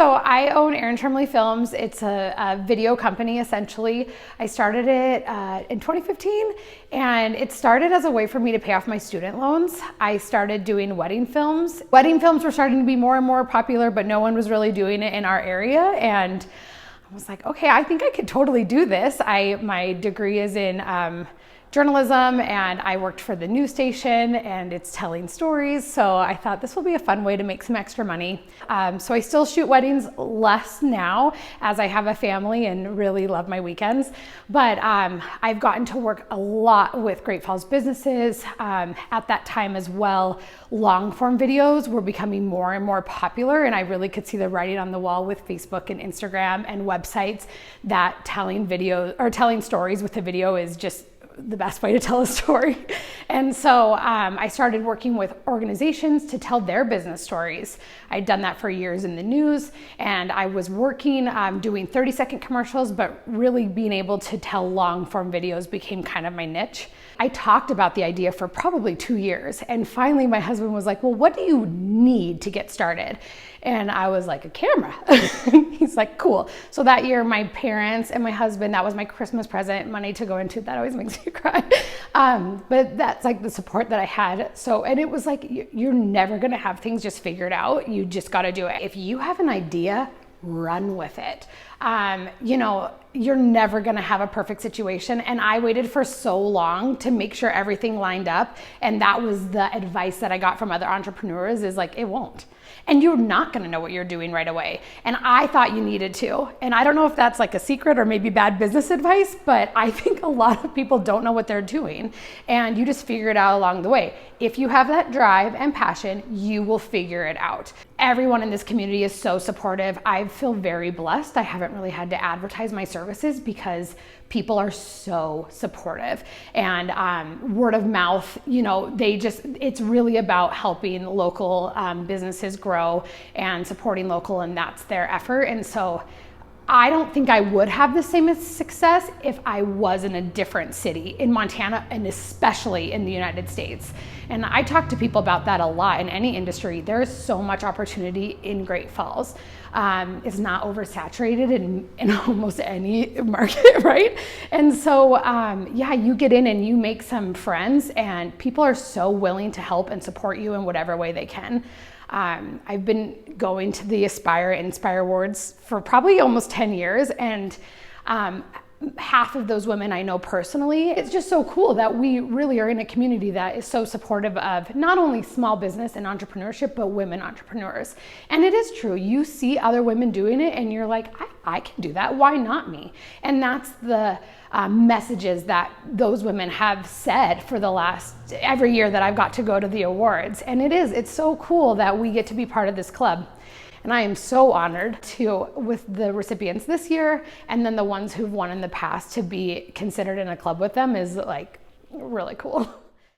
So I own Erin Schermele Films. It's a video company, essentially. I started it in 2015, and it started as a way for me to pay off my student loans. I started doing wedding films. Wedding films were starting to be more and more popular, but no one was really doing it in our area. And I was like, okay, I think I could totally do this. My degree is in journalism, and I worked for the news station, and it's telling stories. So I thought this will be a fun way to make some extra money. So I still shoot weddings less now as I have a family and really love my weekends. But I've gotten to work a lot with Great Falls businesses. At that time as well, long form videos were becoming more and more popular, and I really could see the writing on the wall with Facebook and Instagram and websites that telling stories with a video is just the best way to tell a story. And so I started working with organizations to tell their business stories. I'd done that for years in the news, and I was working doing 30-second commercials, but really being able to tell long form videos became kind of my niche. I talked about the idea for probably 2 years, and finally my husband was like, well, what do you need to get started? And I was like, a camera. He's like, cool. So that year, my parents and my husband, that was my Christmas present, money to go into, that always makes me cry. But that's like the support that I had. So, and it was like, you're never gonna have things just figured out. You just gotta do it. If you have an idea, run with it. You know, you're never gonna have a perfect situation. And I waited for so long to make sure everything lined up. And that was the advice that I got from other entrepreneurs, is like, it won't. And you're not gonna know what you're doing right away. And I thought you needed to. And I don't know if that's like a secret or maybe bad business advice, but I think a lot of people don't know what they're doing. And you just figure it out along the way. If you have that drive and passion, you will figure it out. Everyone in this community is so supportive. I feel very blessed. I haven't really had to advertise my services because people are so supportive. And word of mouth, you know, it's really about helping local businesses grow and supporting local, and that's their effort. And so I don't think I would have the same success if I was in a different city in Montana, and especially in the United States. And I talk to people about that a lot in any industry. There is so much opportunity in Great Falls. It's not oversaturated in almost any market, right? And so, yeah, you get in and you make some friends, and people are so willing to help and support you in whatever way they can. I've been going to the Aspire and Inspire Awards for probably almost 10 years, and half of those women I know personally. It's just so cool that we really are in a community that is so supportive of not only small business and entrepreneurship, but women entrepreneurs. And it is true, you see other women doing it and you're like, I can do that, why not me? And that's the messages that those women have said for the every year that I've got to go to the awards. And it's so cool that we get to be part of this club. And I am so honored with the recipients this year, and then the ones who've won in the past, to be considered in a club with them is like really cool.